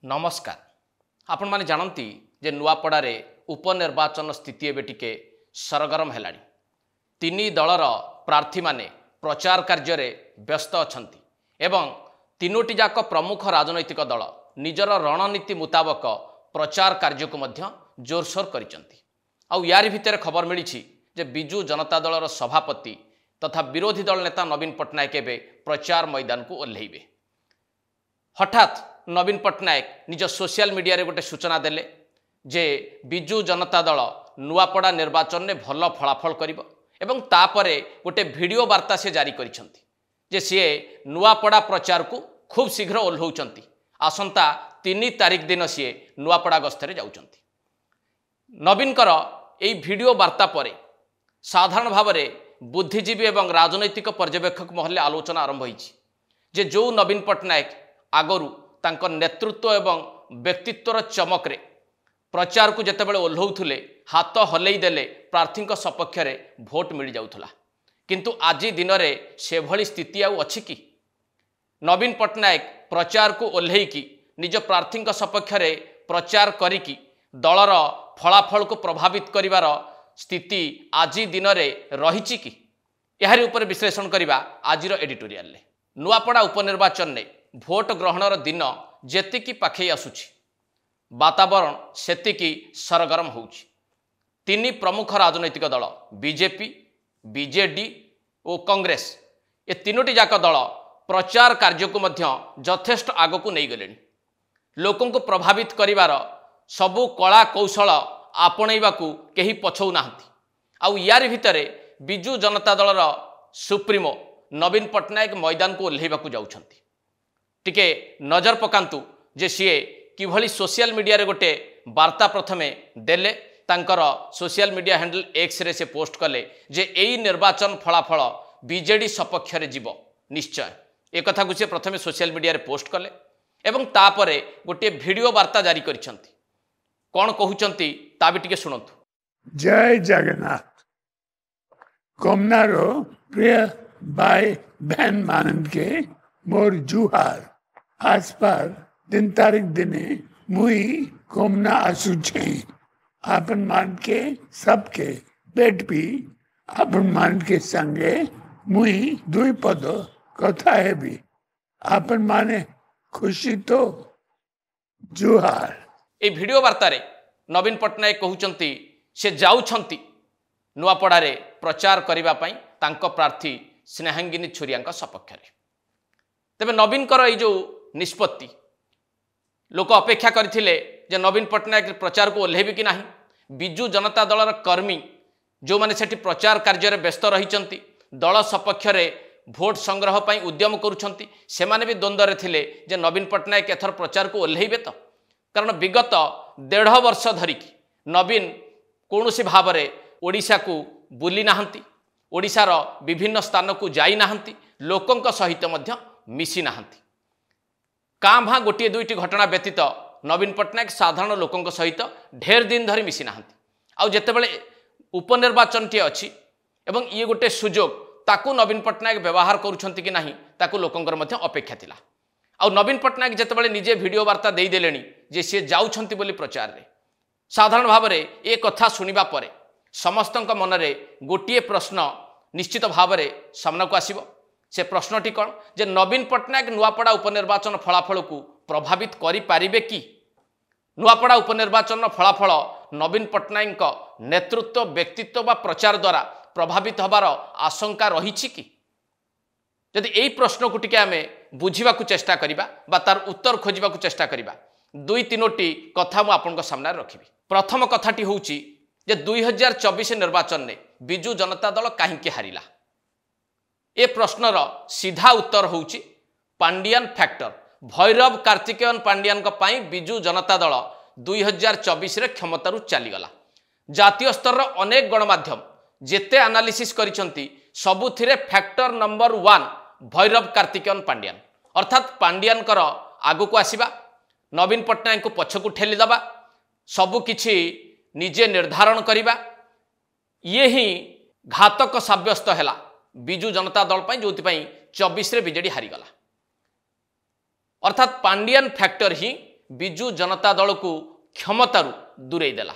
नमस्कार। आपण माने जानती जे नुआपड़ारे उपनिर्वाचन स्थिति एबे टिके सरगरम हेलाणी। तीनी दलर प्रार्थी माने प्रचार कार्य रे व्यस्त अछंती एवं तीनोटी जाक प्रमुख राजनैतिक दल निजर रणनीति मुताबक प्रचार कार्य को मध्य जोरसोर करिसंती। आउ यारी भितर खबर मिली जे बिजू जनता दलर सभापति तथा विरोधी दल नेता नवीन पट्टनायक एबे प्रचार मैदान को ओह्लैबे। हठात नवीन पट्टनायक निज सोशल मीडिया रे गोटे सूचना देले जे बिजू जनता दल नुआपड़ा निर्वाचन में भल फलाफल करिबो एवं तापरे गोटे वीडियो वार्ता से जारी करिसंती जे सी नुआपड़ा प्रचार को खूब शीघ्र ओह्लौचंती। आसंता 3 तारिख दिन सी नुआपड़ा गस्तरे जाउचंती। नवीनकर एई वीडियो वार्ता परे साधारण भाव में बुद्धिजीवी एवं राजनैतिक पर्यवेक्षक महल आलोचना आरंभ होईछि जे जो नवीन पट्टनायक आगरू तांको नेतृत्व एवं व्यक्तित्वर चमकरे प्रचार को जेतेबेले ओह्लौथुले हाथ हलई देले प्रार्थी सपक्ष रे भोट मिल जाउथुला, किंतु आज दिन में से भली स्थिति आउ अछि कि? नवीन पट्टनायक प्रचार को ओह्लैकी निज प्रार्थी सपक्ष रे प्रचार करिकी दलर फलाफल को प्रभावित करिवार स्थिति आज दिन में रही कि? यार ऊपर विश्लेषण करवा आज एडिटोरियल ले। नुआपड़ा उपनिर्वाचन ने भोट ग्रहणर दिन जेतिकी पाखई आसुछि वातावरण सेतिकी सरगरम होउछि। 3 प्रमुख राजनैतिक दल बीजेपी, बीजेडी और कांग्रेस ए तीनोटी जाक दल प्रचार कार्य को मध्य यथेष्ट आग को नहीं गले। लोकों को प्रभावित करिवार सबु कला कौशल आपणैबाकू केही पछौ नाहंती। आउ यार भितरे बिजू जनता दलर सुप्रीमो नवीन पट्टनायक मैदान को ओह्लैबाकू जाउछंती। टिके नजर पकांतु जे सी किभली सोशल मीडिया रे गोटे वार्ता प्रथमे देले तांकर social media handle X ray से पोस्ट कले जे एई निर्वाचन फलाफल बीजेडी सपक्ष रे जीव निश्चय। एक कथा को से प्रथमे सोशल मीडिया रे पोस्ट कले एवं तापरे गोटे वीडियो वार्ता जारी करिसंती। कोन कहउचंती ता भी टिके सुनंतु। जय जगन्नाथ। कमनारो प्रिय भाई बहन मानन के मोर जुहार। आज पर 3 तारीख दिने मुई कमना आसु छे आपन मान के सबके बेट भी आपन मान के संगे मुई 2 पद कथा है भी आपन माने खुशी तो जुहार। ए वीडियो वार्ता रे नवीन पट्टनायक कहउचंती से जाउछंती नुआपड़ा रे प्रचार करिबा पई तांको प्रार्थी स्नेहांगिनी छुरिया सपक्ष रे। तेबे नवीन कर जो निष्पत्ति लोक अपेक्षा करथिले जे नवीन पट्टनायक प्रचार को ओह्लैबे कि नाही। बिजू जनता दलर कर्मी जो माने सेठी प्रचार कार्य रे व्यस्त रहिचंती दल सपक्ष रे भोट संग्रह पई उद्यम करूछंती सेमाने भी द्वंद्व रे थिले जे नवीन पट्टनायक एथर प्रचार को ओह्लैबे तो। कारण विगत 1.5 वर्ष धरिकी नवीन कौनसी भाव में ओडिशा को बुली नाहंती, ओडिशार विभिन्न स्थान को जाई नाहंती, लोकंक सहित मध्य मिसी नाहंती। कां भां गोटे 2टी घटना व्यतीत नवीन पट्टनायक साधारण लोकंक सहित ढेर दिन धरी मिसी नाहंती। आउ जेतेबेले उपनिर्वाचन टी अछि एवं ये गोटे सुजोग ताकू नवीन पट्टनायक व्यवहार करूछंती कि नाही ताकू लोकंकर मध्य अपेक्षा थिला। आउ नवीन पट्टनायक जेतेबेले निजे वीडियो वार्ता देई देलेनी जे से जाउछंती बोली प्रचार रे साधारण भाव में ए कथा सुनिबा परे समस्तंक मनरे गोटे प्रश्न निश्चित भाव में सामना को आसीबो। से प्रश्नटी कौन जे नवीन पट्टनायक नुआपड़ा उपनिर्वाचन फलाफल को प्रभावित करि पारिबे कि? नुआपड़ा उपनिर्वाचन फलाफल नवीन पट्टनायक नेतृत्व व्यक्तित्व बा प्रचार द्वारा प्रभावित होबार आशंका रही कि? यदि यही प्रश्न को टिके आमे बुझीबा को चेष्टा करिबा बा तार उत्तर खोजिबा को चेष्टा करिबा 2-3टी कथा मु आपनक सामने रखिबी। प्रथम कथाटी होउची जे 2024 निर्वाचन ने बिजू जनता दल काहींके हारिला। ए प्रश्नर सीधा उत्तर होउची पांडियान फैक्टर। भैरव कार्तिकेयन पांडियान को पाई बिजू जनता दल 2024 रे क्षमतारू चलीगला। जातीय स्तर अनेक गणमाध्यम जेते एनालिसिस करिसंती सबुथिरे फैक्टर नंबर 1 भैरव कार्तिकेयन पांडियान अर्थात पांडियान कर आगु को आसीबा, नवीन पट्टनायक को पछकू ठेली दबा, सबु किछि निजे निर्धारण करिबा, ये ही घातक साब्यस्त हैला बिजू जनता दल पाई जो 24 रे बीजेडी हारिगला। अर्थात पांडियान फैक्टर ही विजु जनता दल को क्षमतारू दूरे देला।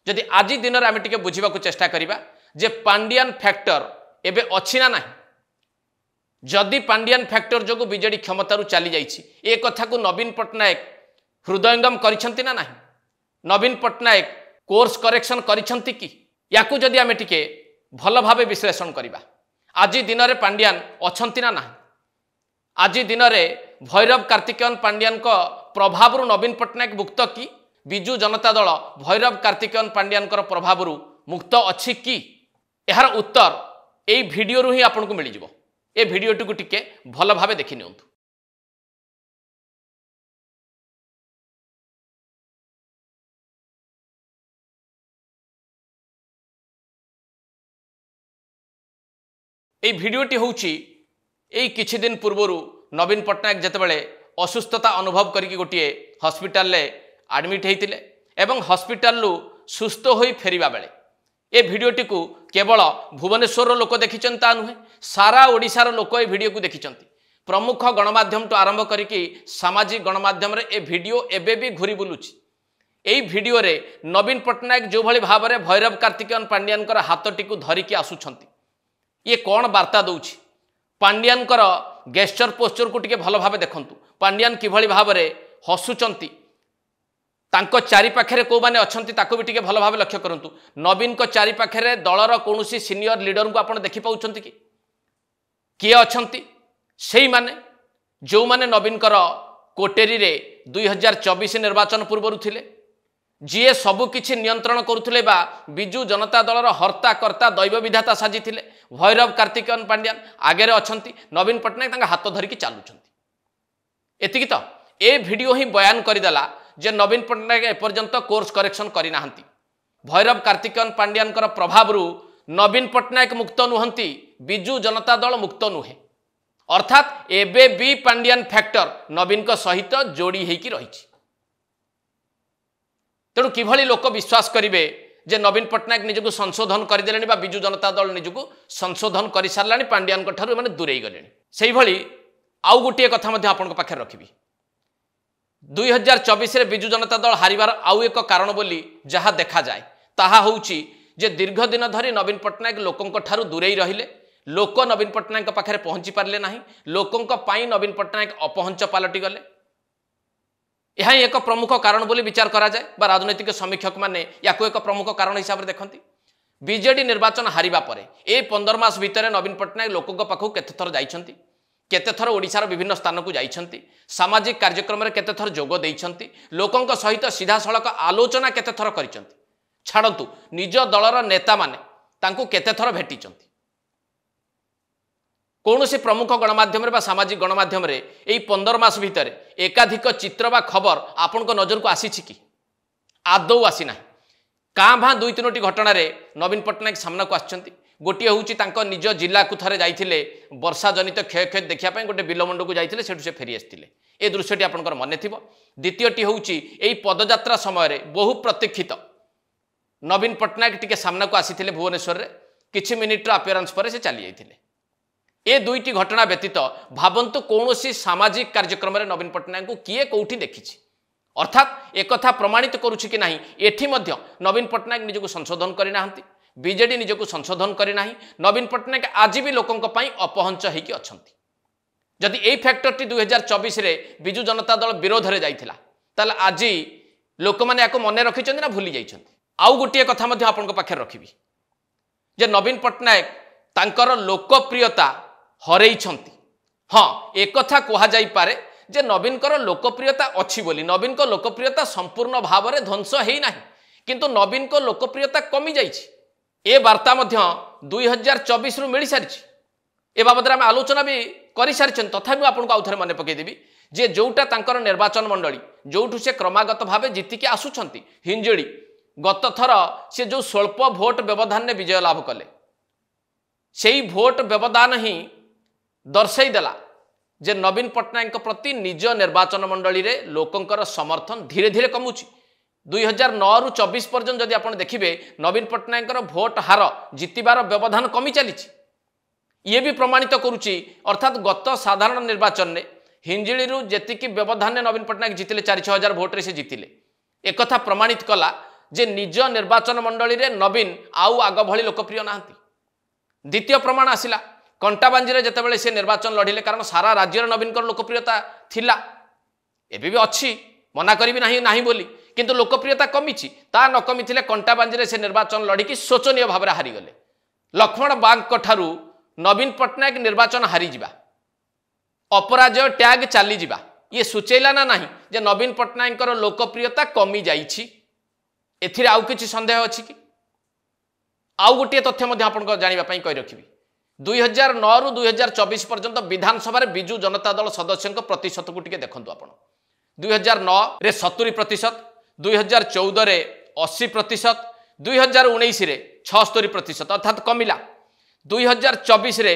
जदि आज दिन में आम टे बुझा चेष्टा करवा जे पांडियान फैक्टर एबे अच्छी ना नहीं, जदि पांडियान फैक्टर जो बीजेडी क्षमतारू चली जाइए ए कथा को नवीन पट्टनायक हृदयंगम करिसेंति ना नहीं, नवीन पट्टनायक कोर्स करेक्शन करिसेंति कि याकू जदि आम टे भल भाव विश्लेषण करवा आज दिन में पांडियान अच्छी ना नहीं, आज दिन में भैरव कार्तिकेयन पांडियान को प्रभाव नवीन पट्टनायक मुक्त कि विजु जनता दल भैरव कार्तिकेयन पांडियान प्रभाव मुक्त अच्छी कि यार उत्तर यही भिडियो ही आपको मिल जाव। ए भिडियोटी को टिके भल भाव देखि नियंतु। ए भिडियोटी होउची एई किछि दिन पूर्वरु नवीन पट्टनायक जेतेबेले असुस्थता अनुभव करिकि गोटे हॉस्पिटल ले एडमिट होइतिले एवं हॉस्पिटल लु सुस्थ होई फेरिबा बेले ए भिडियोटी को केवल भुवनेश्वर लोक देखिचन ता नुहे, सारा ओडिशार लोक ए भिडियो को देखिचंती। प्रमुख गणमाध्यम तो आरंभ करिकि सामाजिक गणमाध्यम रे ए भिडियो एबे भी घुरी बुलुची। एई भिडियो रे नवीन पट्टनायक जो भली भाव रे भैरव कार्तिकेयन पांडियान कर हाथटी को धरिकी आसुछंती, ये कौन वार्ता दउछि? पांडियान कर गेस्चर पोस्चर को टिके भल भाव देखंतु। पांडियान किभली भाव रे हसुचंती, तांको चारि पाखरे को माने अछंती ताको भी टिके भल भाव लक्ष्य करंतु। नवीन को चारि पाखरे दलर कोनोसी सीनियर लीडर को आपण देखि पाउछंती कि किए अछंती? सेही माने जो माने नवीन कर कोटेरी रे 2024 निर्वाचन पूर्वरु थिले, जीए सबु किछि नियंत्रण करुथिले बा विजु जनता दलर हर्ता कर्ता दैव विधाता साजी थिले भैरव कार्तिकेयन पांडियान आगे अछंती, नवीन पट्टनायक तांका हाथ धरिकी चालुछंती। एतिकी तो ए भिडियो ही बयान करदेला जे नवीन पट्टनायक एपर्यंत कोर्स करेक्शन करिना हंती। भैरव कार्तिकेयन पांडियान कर प्रभाव नवीन पट्टनायक मुक्त नुहंती, विजु जनता दल मुक्त नुहे। अर्थात एबे भी पांडियान फैक्टर नवीन को सहित जोड़ी होइकी रहिछि। तेणु किभली लोक विश्वास करिवे जे नवीन पट्टनायक निजको संशोधन करदेलेनी बा विजु जनता दल निजको संशोधन कर सारलानी, पांडियान को ठारू माने दूरेई गलेनी। सेही भली आउ गोटे कथा मध्ये आपन पाखे रखिबी। 2024 रे विजु जनता दल हारिबार आउ एक कारण बोली जहा देखा जाए ताहा होउची जे दीर्घ दिन धरी नवीन पट्टनायक लोकंक ठारू दूरेई रहिले, लोक नवीन पट्टनायक पाखे पहुंची पारले नाही, लोकंक पाई नवीन पट्टनायक अपहंच पालटी गले। यह एक प्रमुख कारण बोली विचार करा जाए बा राजनैतिक समीक्षक माने याको एक प्रमुख कारण हिसाब से देखती। बीजेडी निर्वाचन हारिबा परे ए 15 मास भितर नवीन पट्टनायक लोकंक पाखु केते थर जाइछंती, केते थर ओडिशार विभिन्न स्थान को जाइछंती, सामाजिक कार्यक्रम रे केते थर जोग देइछंती, लोकंक सहित सीधा सड़क आलोचना केते थर करिछंती। छाड़ंतु निज दलर नेता माने तांकु केते थर भेटिछंती। कौनसी प्रमुख गणमाध्यम रे बा सामाजिक गणमाध्यम रे एई 15 मास भितर एकाधिक चित्र बा खबर आपण को नजर को आसी कि आदौ आसी ना। काँ भाँ 2-3टी घटना रे नवीन पट्टनायक सामना को आछंती। गोटे हूँ निज जिला को थे जाइए वर्षा जनित क्षयक्षति देखापी गोटे बिलमंड को जाइए से फेरी आसते ए दृश्यटी आपंकर मन थी। द्वितीयटी हूँ यही पदयात्रा समय बहु प्रतीक्षित नवीन पट्टनायक टिके सामना को आसी भुवनेश्वर में किछि मिनिट्र अपियरांस पर से चली जाइए। ए दुईटी घटना व्यतीत भावंतु कौन सामाजिक कार्यक्रम में नवीन पट्टनायक को किए कौटी देखी, अर्थात एक कथा प्रमाणित करुछि कि नहीं एठी मध्य नवीन पट्टनायक निजको संशोधन करना, बीजेडी निजको संशोधन करना। नवीन पट्टनायक आज भी लोकों अपहंच होइकी अछंती। जदि एई फैक्टरटी 2024 रे विजु जनता दल विरोध में जाइथिला ताले आज लोक माने याको मने रखिछन्ती ना भूली जाइछन्ती। आउ गोटे कथा मध्य आपन पाखे रखिबी जे नवीन पट्टनायक तांकर लोकप्रियता हरैछन्ती। हाँ एक कथा कहा जाई पारे जे नवीन कर लोकप्रियता अच्छी बोली, नवीन को लोकप्रियता संपूर्ण भाव में ध्वंस है ना, किंतु नवीन को लोकप्रियता कमी जाइछि। ए वार्ता मध्य 2024 रु मिल सारी। ए बाबद आम आलोचना भी कर सारी। तथापि आपको आउ थे मन पकईदेवी जे जोटा तांकर निर्वाचन मंडली जोठू से क्रमागत भाव जीतिकी आसुछंती हिंजिड़ी, गत थर से जो स्वल्प भोट व्यवधान विजय लाभ कले से भोट व्यवधान ही दर्शाईदेला जे नवीन पट्टनायक प्रति निज निर्वाचन मंडली रे लोकंकर समर्थन धीरे धीरे कमुची। 2009 रु 24 पर्यंत जदि आप देखिए नवीन पट्टनायक भोट हार जितबार व्यवधान कमी चली। ये भी प्रमाणित करुच्ची, अर्थात गत साधारण निर्वाचन में हिंजिड़ू जेतिकी व्यवधान नवीन पट्टनायक जितिले 4-6 भोट्रे से जितिले एक प्रमाणित कला जे निज निर्वाचन मंडली रे नवीन आउ आग भली लोकप्रिय नाहंती। द्वितीय प्रमाण आसिला कंटाबांजी जितेबाला से निर्वाचन लड़िले कारण सारा राज्य नवीन लोकप्रियता थिला एबे भी अच्छी मना करी नहीं बोली किंतु लोकप्रियता कमी ता न कमी कंटाबांजी से निर्वाचन लड़िकी शोचनीय भाव में हारीगले। लक्ष्मण बाग ठारू नवीन पट्टनायक निर्वाचन हारीजा अपराजय टैग चली जावा ये सूचेला ना नहीं जे नवीन पट्टनायक लोकप्रियता कमी जाइछि। एथिरे आउ किछि संदेह अछि कि आउ गोटे तथ्य मध्य आपन जानिबा पई कहि रखिबि 2009 रु 2024 पर्यंत विधानसभा रे बिजु जनता दल सदस्यों प्रतिशत को टिके देखंतु आपण 2009 रे 70%, 2014 रे 80%, 2019 रे 76% अर्थात कमिला। 2024 रे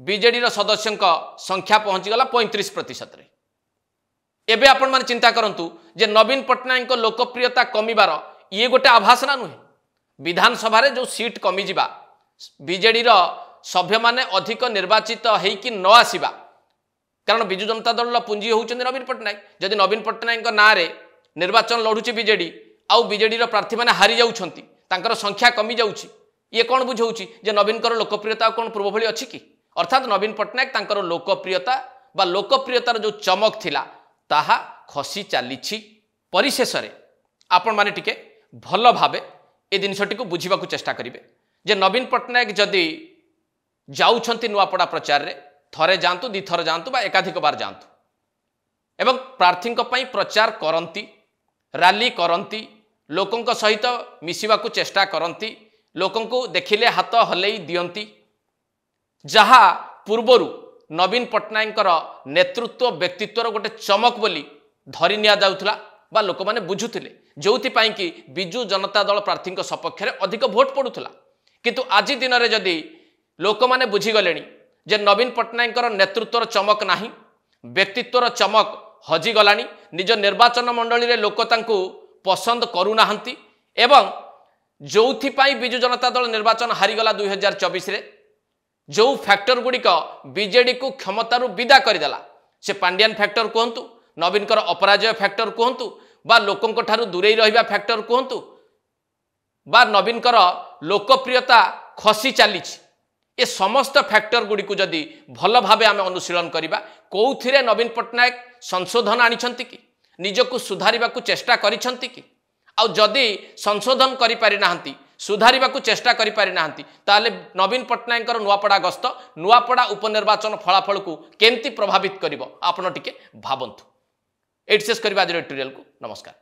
बीजेडी सदस्यों संख्या पहुंचीगला 35% रे। एबे आपण माने चिंता करंतु जे नवीन पट्टनायक लोकप्रियता कमिबार ये गोटे आभास ना नुहे। विधानसभा रे जो सीट कमी जिबा बीजेडी सभ्य माने अधिक निर्वाचित हेकि न आसीबा कारण बिजु जनता दल पुंजी होउछन नवीन पट्टनायक। जदि नवीन पट्टनायक ना रे निर्वाचन लढुची बीजेडी आउ बीजेडी प्रर्थी माने हारी जाउछंती तांकर संख्या कमी जाउची ये कौन बुझाउची जे नवीन लोकप्रियता कौन पूर्व भली अछि कि अर्थात नवीन पट्टनायक तांकर लोकप्रियता बा लोकप्रियतार जो चमक थिला ताहा खसी चलीछि। परिशेष रे आपण माने टिके भल भावे ए जिनसटी को बुझीबा को चेष्टा करिवे जे नवीन पट्टनायक जदि जाउछंती नुआपड़ा प्रचार रे थरे जांतु दी थर जांतु बा एकाधिक बार जांतु एवं प्रार्थी पई प्रचार करंती रैली करंती लोकों सहित मिसिबा को चेष्टा करंती लोकों को देखिले हाथ हलई दियंती जहा पूर्वरु नवीन पट्टनायक नेतृत्व व्यक्तित्वर गोटे चमक बोली धरी निया जाउथला बा लोक माने बुझुथिले जोथि पई कि बिजु जनता दल प्रार्थी सपक्ष में अधिक भोट पड़ुथला किंतु आज दिन में जदि लोक माने बुझी गलेनी जे नवीन पट्टनायक नेतृत्वर चमक नाही व्यक्तित्वर चमक हजिगलानी निज निर्वाचन मंडली रे लोक तांकु पसंद करूनाहांती एवं जोथि पई बिजु जनता दल निर्वाचन हारीगला 2024 रे जो फैक्टर गुड़िक बीजेडी को क्षमतारू विदा करदेला से पांडियान फैक्टर कहतु नवीन अपराजय फैक्टर कहतु बा लोकों ठारू दूरे रहिबा फैक्टर कहतु बा नवीन लोकप्रियता खसी चली ए समस्त फैक्टर गुड़ी को जदि भल भावे आम अनुशीलन करवा कौथिरे नवीन पट्टनायक संशोधन आनिछंती कि निजको सुधारिबा को चेष्टा करिछंती कि आउ जदि संशोधन करि पारि नाहंती सुधारिबा को चेष्टा करि पारि नाहंती ताले नवीन पट्टनायक नुआपड़ा गस्त नुआपड़ा उपनिर्वाचन फलाफल को केमती प्रभावित करिवो आपण टिके भाबंतु। एट शेष करबा एडिटोरियल को नमस्कार।